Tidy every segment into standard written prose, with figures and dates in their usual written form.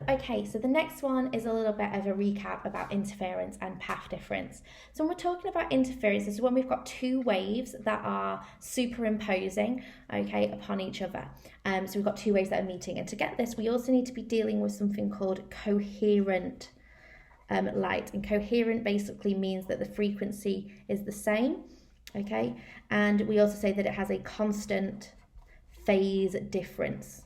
Okay, so the next one is a little bit of a recap about interference and path difference. So when we're talking about interference, this is when we've got two waves that are superimposing, okay, upon each other. So we've got two waves that are meeting, and to get this, we also need to be dealing with something called coherent light. And coherent basically means that the frequency is the same, okay, and we also say that it has a constant phase difference.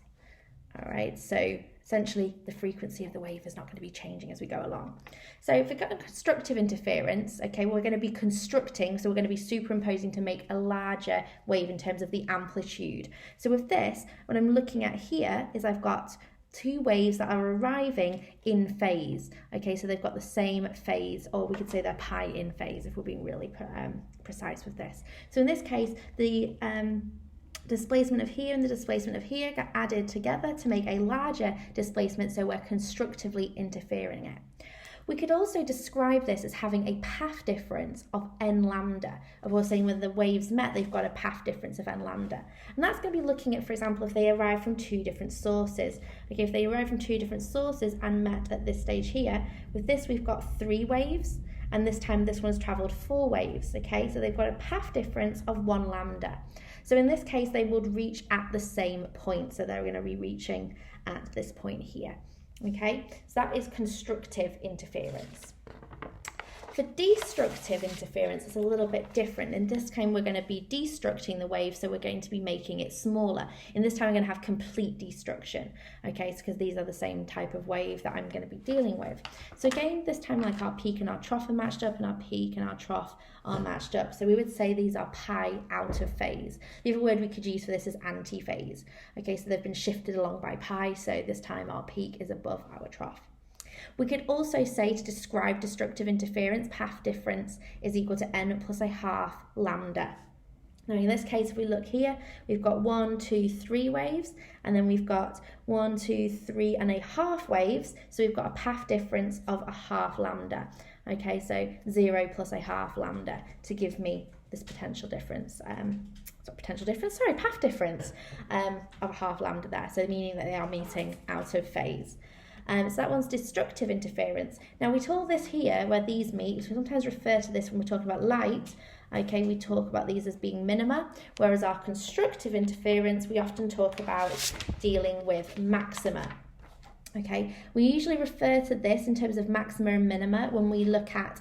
All right, so essentially the frequency of the wave is not going to be changing as we go along. So if we've got a constructive interference, okay, we're going to be constructing, so we're going to be superimposing to make a larger wave in terms of the amplitude. So with this, what I'm looking at here is I've got two waves that are arriving in phase. Okay, so they've got the same phase, or we could say they're pi in phase if we're being really precise with this. So in this case, the displacement of here and the displacement of here get added together to make a larger displacement, so we're constructively interfering it. We could also describe this as having a path difference of n lambda. Of course, saying when the waves met, they've got a path difference of n lambda. And that's going to be looking at, for example, if they arrive from two different sources. Okay, if they arrive from two different sources and met at this stage here, with this we've got 3 waves, and this time this one's travelled 4 waves, okay? So they've got a path difference of 1 lambda. So in this case, they would reach at the same point. So they're going to be reaching at this point here, okay? So that is constructive interference. For destructive interference, it's a little bit different. In this time, we're going to be destructing the wave, so we're going to be making it smaller. In this time, we're going to have complete destruction, okay, because these are the same type of wave that I'm going to be dealing with. So again, this time, like our peak and our trough are matched up, and our peak and our trough are matched up. So we would say these are pi out of phase. The other word we could use for this is antiphase. Okay, so they've been shifted along by pi, so this time our peak is above our trough. We could also say, to describe destructive interference, path difference is equal to n plus a half lambda. Now in this case, if we look here, we've got 1, 2, 3 waves, and then we've got 1, 2, 3 and a half waves, so we've got a path difference of a half lambda. Okay, so 0 plus a half lambda to give me this path difference of a half lambda there, so meaning that they are meeting out of phase. So that one's destructive interference. Now we call this here, where these meet, we sometimes refer to this when we're talking about light, okay, we talk about these as being minima, whereas our constructive interference, we often talk about dealing with maxima. Okay, we usually refer to this in terms of maxima and minima when we look at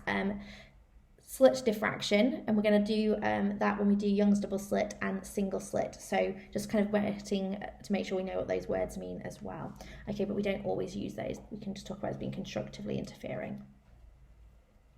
slit diffraction, and we're going to do that when we do Young's double slit and single slit. So just kind of waiting to make sure we know what those words mean as well. Okay, but we don't always use those. We can just talk about it as being constructively interfering.